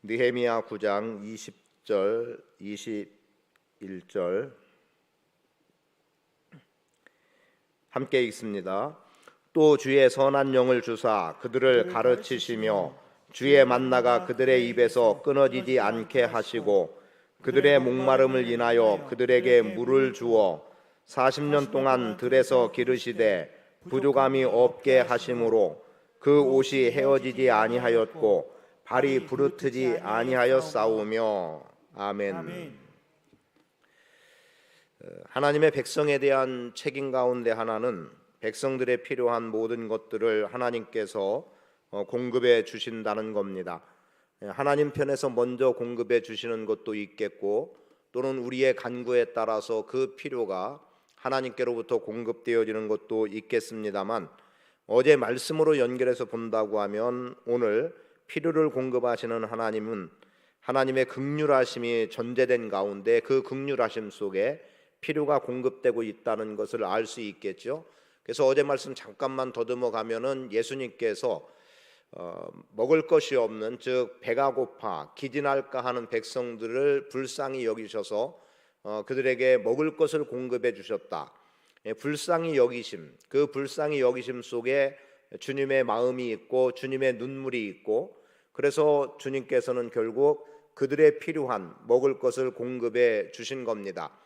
느헤미야 9장 20절 21절 함께 읽습니다. 또 주의 선한 영을 주사 그들을 가르치시며 주의 만나가 그들의 입에서 끊어지지 않게 하시고 그들의 목마름을 인하여 그들에게 물을 주어 40년 동안 들에서 기르시되 부족함이 없게 하심으로 그 옷이 헤어지지 아니하였고 발이 부르트지 아니하였사오며. 아멘. 하나님의 백성에 대한 책임 가운데 하나는 백성들의 필요한 모든 것들을 하나님께서 공급해 주신다는 겁니다. 하나님 편에서 먼저 공급해 주시는 것도 있겠고, 또는 우리의 간구에 따라서 그 필요가 하나님께로부터 공급되어지는 것도 있겠습니다만, 어제 말씀으로 연결해서 본다고 하면 오늘 필요를 공급하시는 하나님은 하나님의 긍휼하심이 전제된 가운데 그 긍휼하심 속에 필요가 공급되고 있다는 것을 알 수 있겠죠. 그래서 어제 말씀 잠깐만 더듬어 가면은 예수님께서 먹을 것이 없는, 즉 배가 고파 기진할까 하는 백성들을 불쌍히 여기셔서 그들에게 먹을 것을 공급해 주셨다. 불쌍히 여기심, 그 불쌍히 여기심 속에 주님의 마음이 있고 주님의 눈물이 있고, 그래서 주님께서는 결국 그들의 필요한 먹을 것을 공급해 주신 겁니다.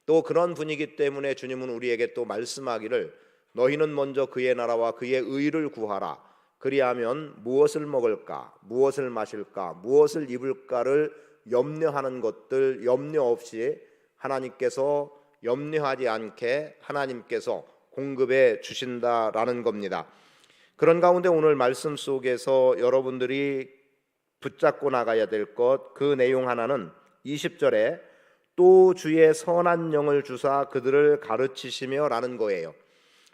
또 그런 분위기 때문에 주님은 우리에게 또 말씀하기를 너희는 먼저 그의 나라와 그의 의를 구하라. 그리하면 무엇을 먹을까, 무엇을 마실까, 무엇을 입을까를 염려하는 것들 염려 없이 하나님께서 염려하지 않게 하나님께서 공급해 주신다라는 겁니다. 그런 가운데 오늘 말씀 속에서 여러분들이 붙잡고 나가야 될 것, 그 내용 하나는 20절에 또 주의 선한 영을 주사 그들을 가르치시며 라는 거예요.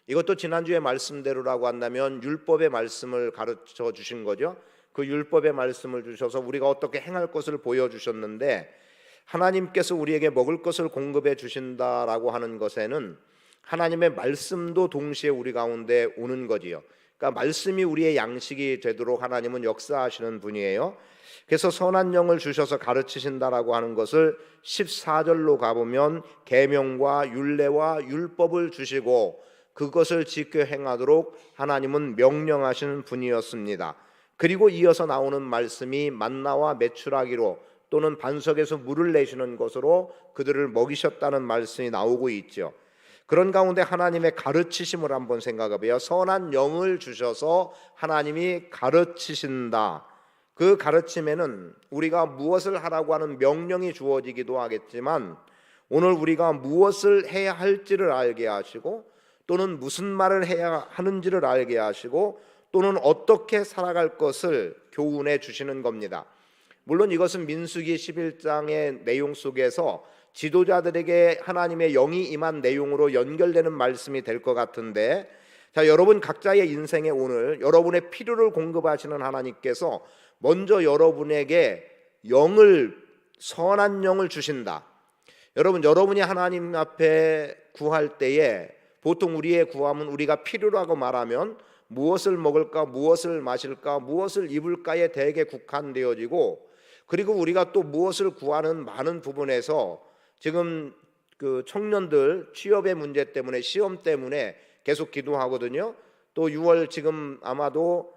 이것도 지난주의 말씀대로라고 한다면 율법의 말씀을 가르쳐 주신 거죠. 그 율법의 말씀을 주셔서 우리가 어떻게 행할 것을 보여주셨는데, 하나님께서 우리에게 먹을 것을 공급해 주신다라고 하는 것에는 하나님의 말씀도 동시에 우리 가운데 오는 거지요. 그러니까 말씀이 우리의 양식이 되도록 하나님은 역사하시는 분이에요. 그래서 선한 영을 주셔서 가르치신다라고 하는 것을 14절로 가보면 계명과 율례와 율법을 주시고 그것을 지켜 행하도록 하나님은 명령하시는 분이었습니다. 그리고 이어서 나오는 말씀이 만나와 메추라기로, 또는 반석에서 물을 내시는 것으로 그들을 먹이셨다는 말씀이 나오고 있죠. 그런 가운데 하나님의 가르치심을 한번 생각해 보세요. 선한 영을 주셔서 하나님이 가르치신다. 그 가르침에는 우리가 무엇을 하라고 하는 명령이 주어지기도 하겠지만, 오늘 우리가 무엇을 해야 할지를 알게 하시고, 또는 무슨 말을 해야 하는지를 알게 하시고, 또는 어떻게 살아갈 것을 교훈해 주시는 겁니다. 물론 이것은 민수기 11장의 내용 속에서 지도자들에게 하나님의 영이 임한 내용으로 연결되는 말씀이 될 것 같은데, 자, 여러분 각자의 인생에 오늘 여러분의 필요를 공급하시는 하나님께서 먼저 여러분에게 영을, 선한 영을 주신다. 여러분이 하나님 앞에 구할 때에 보통 우리의 구함은 우리가 필요라고 말하면 무엇을 먹을까, 무엇을 마실까, 무엇을 입을까에 대개 국한되어지고, 그리고 우리가 또 무엇을 구하는 많은 부분에서 지금 그 청년들 취업의 문제 때문에, 시험 때문에 계속 기도하거든요. 또 6월 지금 아마도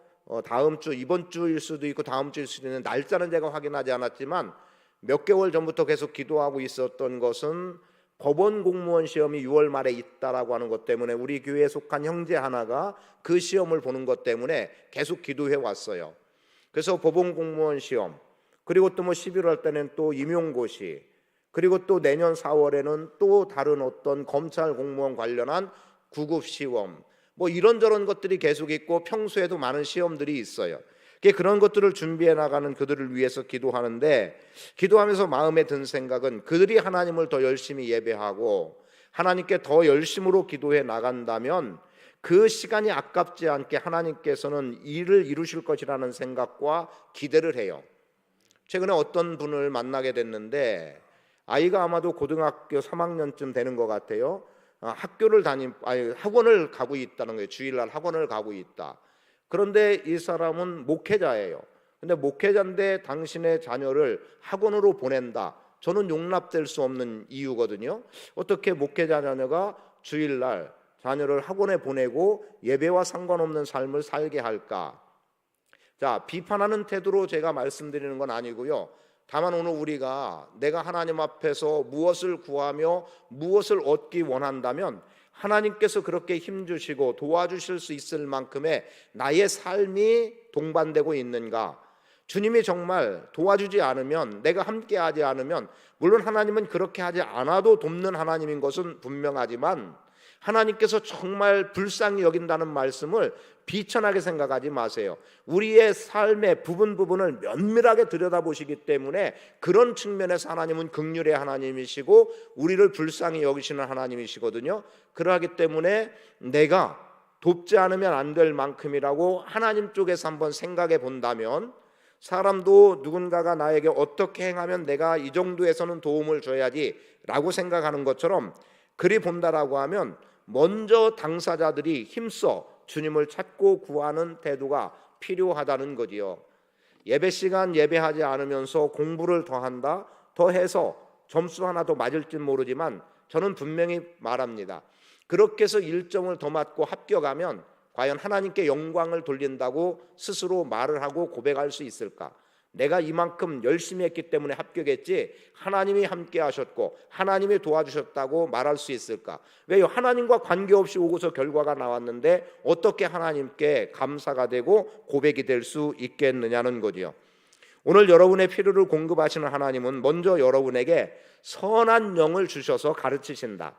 다음 주, 이번 주일 수도 있고 다음 주일 수도 있는, 날짜는 제가 확인하지 않았지만 몇 개월 전부터 계속 기도하고 있었던 것은 법원 공무원 시험이 6월 말에 있다라고 하는 것 때문에 우리 교회에 속한 형제 하나가 그 시험을 보는 것 때문에 계속 기도해 왔어요. 그래서 법원 공무원 시험, 그리고 또 11월 때는 또 임용고시, 그리고 또 내년 4월에는 또 다른 어떤 검찰 공무원 관련한 구급 시험, 이런저런 것들이 계속 있고 평소에도 많은 시험들이 있어요. 그런 것들을 준비해 나가는 그들을 위해서 기도하는데, 기도하면서 마음에 든 생각은 그들이 하나님을 더 열심히 예배하고 하나님께 더 열심으로 기도해 나간다면 그 시간이 아깝지 않게 하나님께서는 일을 이루실 것이라는 생각과 기대를 해요. 최근에 어떤 분을 만나게 됐는데, 아이가 아마도 고등학교 3학년쯤 되는 것 같아요. 학원을 가고 있다는 거예요. 주일날 학원을 가고 있다. 그런데 이 사람은 목회자예요. 근데 목회자인데 당신의 자녀를 학원으로 보낸다. 저는 용납될 수 없는 이유거든요. 어떻게 목회자 자녀가 주일날 자녀를 학원에 보내고 예배와 상관없는 삶을 살게 할까? 자, 비판하는 태도로 제가 말씀드리는 건 아니고요. 다만 오늘 우리가 내가 하나님 앞에서 무엇을 구하며 무엇을 얻기 원한다면 하나님께서 그렇게 힘주시고 도와주실 수 있을 만큼의 나의 삶이 동반되고 있는가? 주님이 정말 도와주지 않으면, 내가 함께하지 않으면, 물론 하나님은 그렇게 하지 않아도 돕는 하나님인 것은 분명하지만 하나님께서 정말 불쌍히 여긴다는 말씀을 비천하게 생각하지 마세요. 우리의 삶의 부분을 면밀하게 들여다보시기 때문에 그런 측면에서 하나님은 긍휼의 하나님이시고 우리를 불쌍히 여기시는 하나님이시거든요. 그러하기 때문에 내가 돕지 않으면 안 될 만큼이라고 하나님 쪽에서 한번 생각해 본다면, 사람도 누군가가 나에게 어떻게 행하면 내가 이 정도에서는 도움을 줘야지 라고 생각하는 것처럼 그리 본다라고 하면 먼저 당사자들이 힘써 주님을 찾고 구하는 태도가 필요하다는 거지요. 예배 시간 예배하지 않으면서 공부를 더해서 점수 하나 더 맞을지 모르지만 저는 분명히 말합니다. 그렇게 해서 1점을 더 맞고 합격하면 과연 하나님께 영광을 돌린다고 스스로 말을 하고 고백할 수 있을까? 내가 이만큼 열심히 했기 때문에 합격했지 하나님이 함께 하셨고 하나님이 도와주셨다고 말할 수 있을까? 왜요? 하나님과 관계없이 오고서 결과가 나왔는데 어떻게 하나님께 감사가 되고 고백이 될 수 있겠느냐는 거지요. 오늘 여러분의 필요를 공급하시는 하나님은 먼저 여러분에게 선한 영을 주셔서 가르치신다.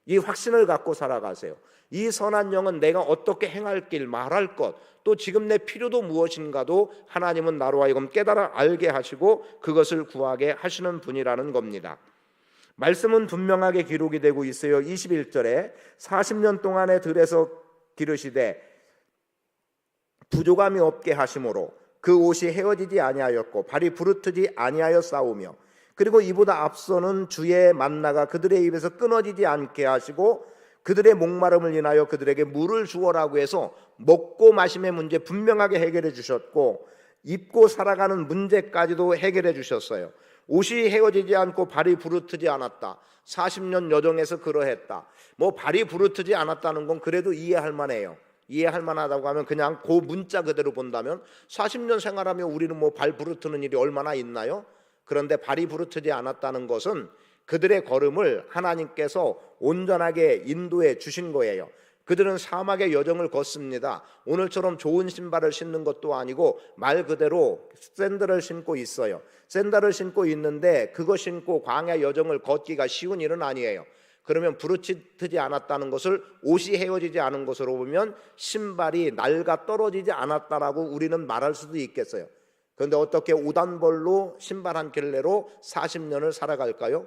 이 확신을 갖고 살아가세요. 이 선한 영은 내가 어떻게 행할 길, 말할 것, 또 지금 내 필요도 무엇인가도 하나님은 나로 하여금 깨달아 알게 하시고 그것을 구하게 하시는 분이라는 겁니다. 말씀은 분명하게 기록이 되고 있어요. 21절에 40년 동안의 들에서 기르시되 부족함이 없게 하심으로 그 옷이 헤어지지 아니하였고 발이 부르트지 아니하여 싸우며, 그리고 이보다 앞서는 주의 만나가 그들의 입에서 끊어지지 않게 하시고 그들의 목마름을 인하여 그들에게 물을 주어라고 해서 먹고 마심의 문제 분명하게 해결해 주셨고 입고 살아가는 문제까지도 해결해 주셨어요. 옷이 헤어지지 않고 발이 부르트지 않았다. 40년 여정에서 그러했다. 뭐 발이 부르트지 않았다는 건 그래도 이해할 만해요. 이해할 만하다고 하면 그냥 그 문자 그대로 본다면 40년 생활하며 우리는 뭐 발 부르트는 일이 얼마나 있나요? 그런데 발이 부르트지 않았다는 것은 그들의 걸음을 하나님께서 온전하게 인도해 주신 거예요. 그들은 사막의 여정을 걷습니다. 오늘처럼 좋은 신발을 신는 것도 아니고 말 그대로 샌들을 신고 있어요. 샌들을 신고 있는데 그거 신고 광야 여정을 걷기가 쉬운 일은 아니에요. 그러면 부르트지 않았다는 것을 옷이 헤어지지 않은 것으로 보면 신발이 낡아 떨어지지 않았다라고 우리는 말할 수도 있겠어요. 그런데 어떻게 오단벌로 신발 한 켤레로 40년을 살아갈까요?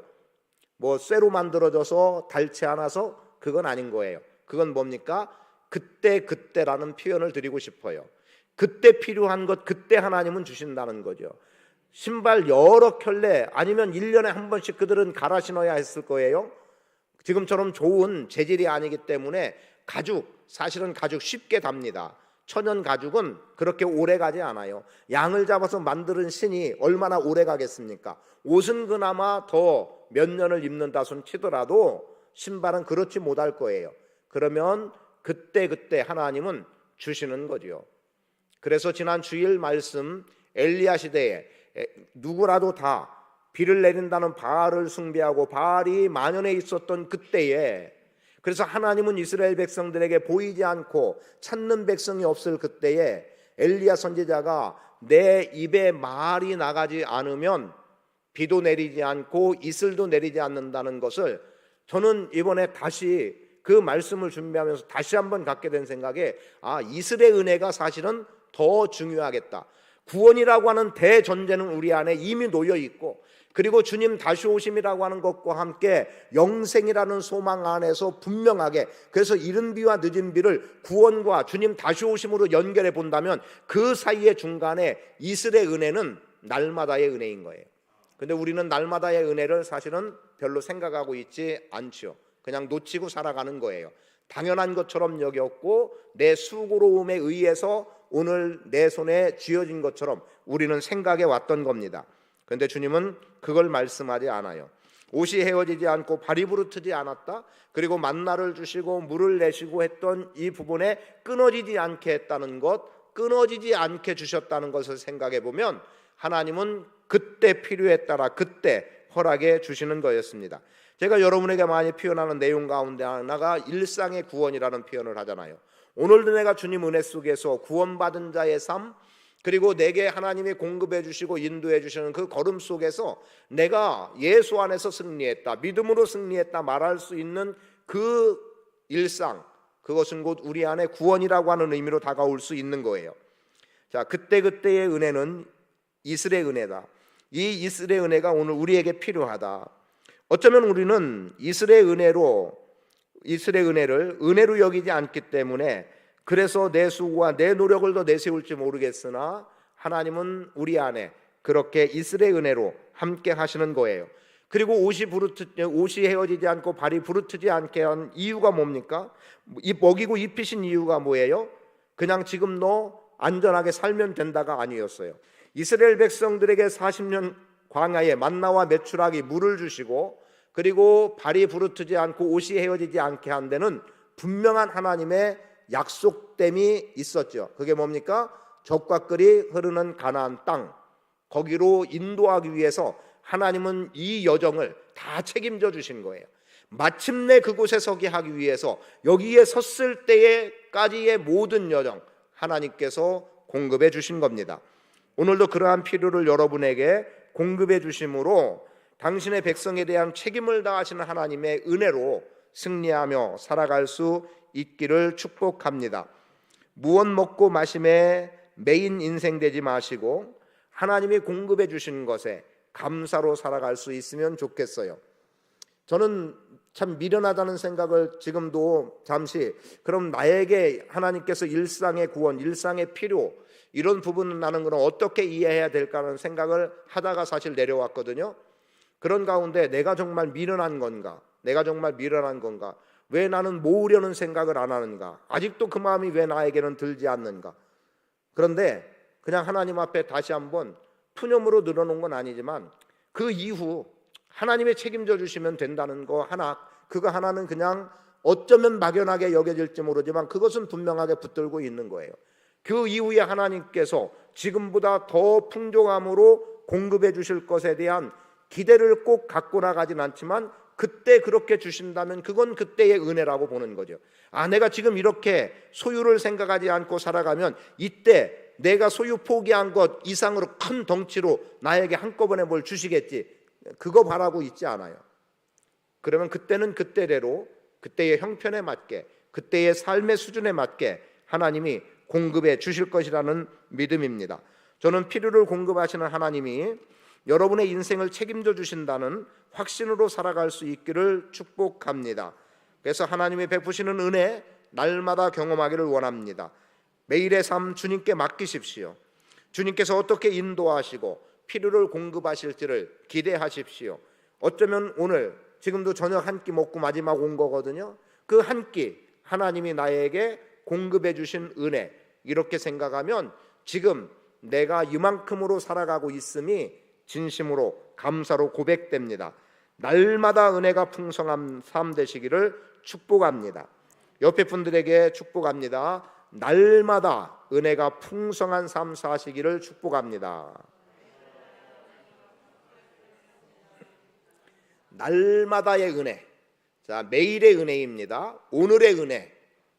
뭐 쇠로 만들어져서 닳지 않아서 그건 아닌 거예요. 그건 뭡니까? 그때라는 표현을 드리고 싶어요. 그때 필요한 것 그때 하나님은 주신다는 거죠. 신발 여러 켤레 아니면 1년에 한 번씩 그들은 갈아 신어야 했을 거예요. 지금처럼 좋은 재질이 아니기 때문에 사실은 가죽 쉽게 답니다. 천연 가죽은 그렇게 오래 가지 않아요. 양을 잡아서 만드는 신이 얼마나 오래 가겠습니까? 옷은 그나마 더 몇 년을 입는다 손 치더라도 신발은 그렇지 못할 거예요. 그러면 그때 하나님은 주시는 거죠. 그래서 지난 주일 말씀 엘리야 시대에 누구라도 다 비를 내린다는 바알을 숭배하고 바알이 만연해 있었던 그때에, 그래서 하나님은 이스라엘 백성들에게 보이지 않고 찾는 백성이 없을 그때에 엘리야 선지자가 내 입에 말이 나가지 않으면 비도 내리지 않고 이슬도 내리지 않는다는 것을 저는 이번에 다시 그 말씀을 준비하면서 다시 한번 갖게 된 생각에 이슬의 은혜가 사실은 더 중요하겠다. 구원이라고 하는 대전제는 우리 안에 이미 놓여 있고, 그리고 주님 다시 오심이라고 하는 것과 함께 영생이라는 소망 안에서 분명하게, 그래서 이른 비와 늦은 비를 구원과 주님 다시 오심으로 연결해 본다면 그 사이의 중간에 이슬의 은혜는 날마다의 은혜인 거예요. 근데 우리는 날마다의 은혜를 사실은 별로 생각하고 있지 않죠. 그냥 놓치고 살아가는 거예요. 당연한 것처럼 여겼고 내 수고로움에 의해서 오늘 내 손에 쥐어진 것처럼 우리는 생각해 왔던 겁니다. 그런데 주님은 그걸 말씀하지 않아요. 옷이 헤어지지 않고 발이 부르트지 않았다. 그리고 만나를 주시고 물을 내시고 했던 이 부분에 끊어지지 않게 했다는 것, 끊어지지 않게 주셨다는 것을 생각해 보면 하나님은 그때 필요에 따라 그때 허락해 주시는 거였습니다. 제가 여러분에게 많이 표현하는 내용 가운데 하나가 일상의 구원이라는 표현을 하잖아요. 오늘도 내가 주님 은혜 속에서 구원받은 자의 삶, 그리고 내게 하나님이 공급해 주시고 인도해 주시는 그 걸음 속에서 내가 예수 안에서 승리했다, 믿음으로 승리했다 말할 수 있는 그 일상, 그것은 곧 우리 안에 구원이라고 하는 의미로 다가올 수 있는 거예요. 자, 그때그때의 은혜는 이슬의 은혜다. 이 이슬의 은혜가 오늘 우리에게 필요하다. 어쩌면 우리는 이슬의 은혜를 은혜로 여기지 않기 때문에 그래서 내 수고와 내 노력을 더 내세울지 모르겠으나 하나님은 우리 안에 그렇게 이슬의 은혜로 함께 하시는 거예요. 그리고 옷이 헤어지지 않고 발이 부르트지 않게 한 이유가 뭡니까? 먹이고 입히신 이유가 뭐예요? 그냥 지금 너 안전하게 살면 된다가 아니었어요. 이스라엘 백성들에게 40년 광야에 만나와 메추라기 물을 주시고 그리고 발이 부르트지 않고 옷이 헤어지지 않게 한 데는 분명한 하나님의 약속됨이 있었죠. 그게 뭡니까? 젖과 꿀이 흐르는 가나안 땅, 거기로 인도하기 위해서 하나님은 이 여정을 다 책임져 주신 거예요. 마침내 그곳에 서게 하기 위해서 여기에 섰을 때까지의 모든 여정 하나님께서 공급해 주신 겁니다. 오늘도 그러한 필요를 여러분에게 공급해 주심으로 당신의 백성에 대한 책임을 다하시는 하나님의 은혜로 승리하며 살아갈 수 있기를 축복합니다. 무엇 먹고 마심에 메인 인생 되지 마시고 하나님이 공급해 주신 것에 감사로 살아갈 수 있으면 좋겠어요. 저는 참 미련하다는 생각을 지금도 잠시, 그럼 나에게 하나님께서 일상의 구원, 일상의 필요, 이런 부분을 나는 그럼 어떻게 이해해야 될까 하는 생각을 하다가 사실 내려왔거든요. 그런 가운데 내가 정말 미련한 건가? 왜 나는 모으려는 생각을 안 하는가? 아직도 그 마음이 왜 나에게는 들지 않는가? 그런데 그냥 하나님 앞에 다시 한번 푸념으로 늘어놓은 건 아니지만 그 이후 하나님의 책임져 주시면 된다는 거 하나, 그거 하나는 그냥 어쩌면 막연하게 여겨질지 모르지만 그것은 분명하게 붙들고 있는 거예요. 그 이후에 하나님께서 지금보다 더 풍족함으로 공급해 주실 것에 대한 기대를 꼭 갖고 나가진 않지만 그때 그렇게 주신다면 그건 그때의 은혜라고 보는 거죠. 아, 내가 지금 이렇게 소유를 생각하지 않고 살아가면 이때 내가 소유 포기한 것 이상으로 큰 덩치로 나에게 한꺼번에 뭘 주시겠지, 그거 바라고 있지 않아요. 그러면 그때는 그때대로 그때의 형편에 맞게 그때의 삶의 수준에 맞게 하나님이 공급해 주실 것이라는 믿음입니다. 저는 필요를 공급하시는 하나님이 여러분의 인생을 책임져 주신다는 확신으로 살아갈 수 있기를 축복합니다. 그래서 하나님이 베푸시는 은혜 날마다 경험하기를 원합니다. 매일의 삶 주님께 맡기십시오. 주님께서 어떻게 인도하시고 필요를 공급하실지를 기대하십시오. 어쩌면 오늘 지금도 저녁 한 끼 먹고 마지막 온 거거든요. 그 한 끼 하나님이 나에게 공급해 주신 은혜, 이렇게 생각하면 지금 내가 이만큼으로 살아가고 있음이 진심으로 감사로 고백됩니다. 날마다 은혜가 풍성한 삶 되시기를 축복합니다. 옆에 분들에게 축복합니다. 날마다 은혜가 풍성한 삶 사시기를 축복합니다. 날마다의 은혜. 자, 매일의 은혜입니다. 오늘의 은혜.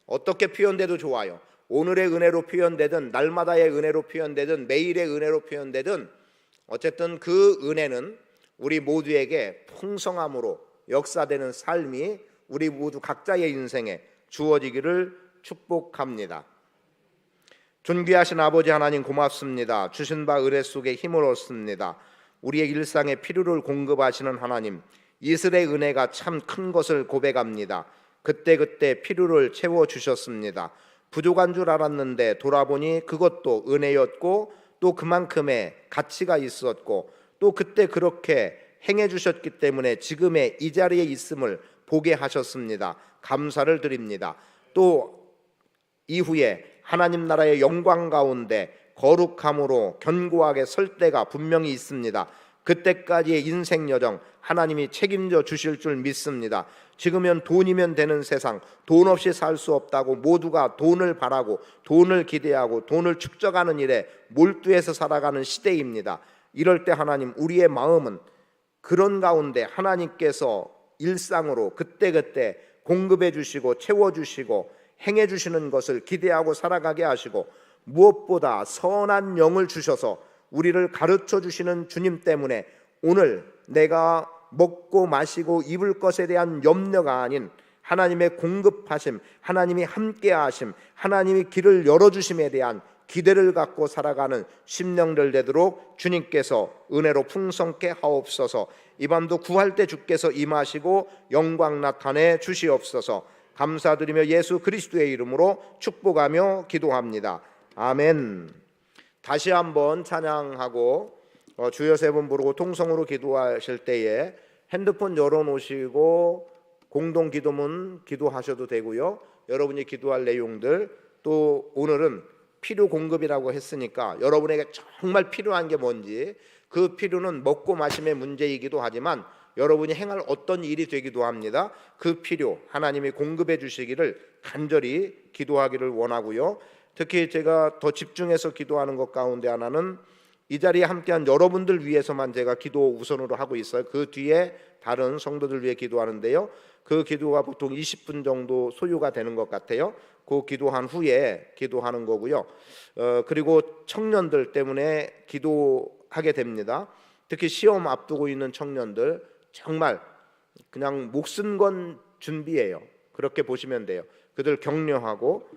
어떻게 표현돼도 좋아요. 오늘의 은혜로 표현되든 날마다의 은혜로 표현되든 매일의 은혜로 표현되든 어쨌든 그 은혜는 우리 모두에게 풍성함으로 역사되는 삶이 우리 모두 각자의 인생에 주어지기를 축복합니다. 존귀하신 아버지 하나님 고맙습니다. 주신 바 은혜 속에 힘을 얻습니다. 우리의 일상의 필요를 공급하시는 하나님, 이슬의 은혜가 참 큰 것을 고백합니다. 그때그때 필요를 채워주셨습니다. 부족한 줄 알았는데 돌아보니 그것도 은혜였고 또 그만큼의 가치가 있었고 또 그때 그렇게 행해 주셨기 때문에 지금의 이 자리에 있음을 보게 하셨습니다. 감사를 드립니다. 또 이후에 하나님 나라의 영광 가운데 거룩함으로 견고하게 설 때가 분명히 있습니다. 그때까지의 인생 여정 하나님이 책임져 주실 줄 믿습니다. 지금은 돈이면 되는 세상, 돈 없이 살 수 없다고 모두가 돈을 바라고 돈을 기대하고 돈을 축적하는 일에 몰두해서 살아가는 시대입니다. 이럴 때 하나님, 우리의 마음은 그런 가운데 하나님께서 일상으로 그때그때 공급해 주시고 채워 주시고 행해 주시는 것을 기대하고 살아가게 하시고, 무엇보다 선한 영을 주셔서 우리를 가르쳐 주시는 주님 때문에 오늘 내가 먹고 마시고 입을 것에 대한 염려가 아닌 하나님의 공급하심, 하나님이 함께하심, 하나님이 길을 열어주심에 대한 기대를 갖고 살아가는 심령들 되도록 주님께서 은혜로 풍성케 하옵소서. 이 밤도 구할 때 주께서 임하시고 영광 나타내 주시옵소서. 감사드리며 예수 그리스도의 이름으로 축복하며 기도합니다. 아멘. 다시 한번 찬양하고 주여 세 번 부르고 통성으로 기도하실 때에 핸드폰 열어놓으시고 공동 기도문 기도하셔도 되고요. 여러분이 기도할 내용들, 또 오늘은 필요 공급이라고 했으니까 여러분에게 정말 필요한 게 뭔지, 그 필요는 먹고 마심의 문제이기도 하지만 여러분이 행할 어떤 일이 되기도 합니다. 그 필요 하나님이 공급해 주시기를 간절히 기도하기를 원하고요. 특히 제가 더 집중해서 기도하는 것 가운데 하나는 이 자리에 함께한 여러분들 위해서만 제가 기도 우선으로 하고 있어요. 그 뒤에 다른 성도들 위해 기도하는데요. 그 기도가 보통 20분 정도 소요가 되는 것 같아요. 그 기도한 후에 기도하는 거고요. 그리고 청년들 때문에 기도하게 됩니다. 특히 시험 앞두고 있는 청년들, 정말 그냥 목숨 건 준비예요. 그렇게 보시면 돼요. 그들 격려하고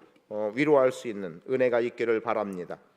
위로할 수 있는 은혜가 있기를 바랍니다.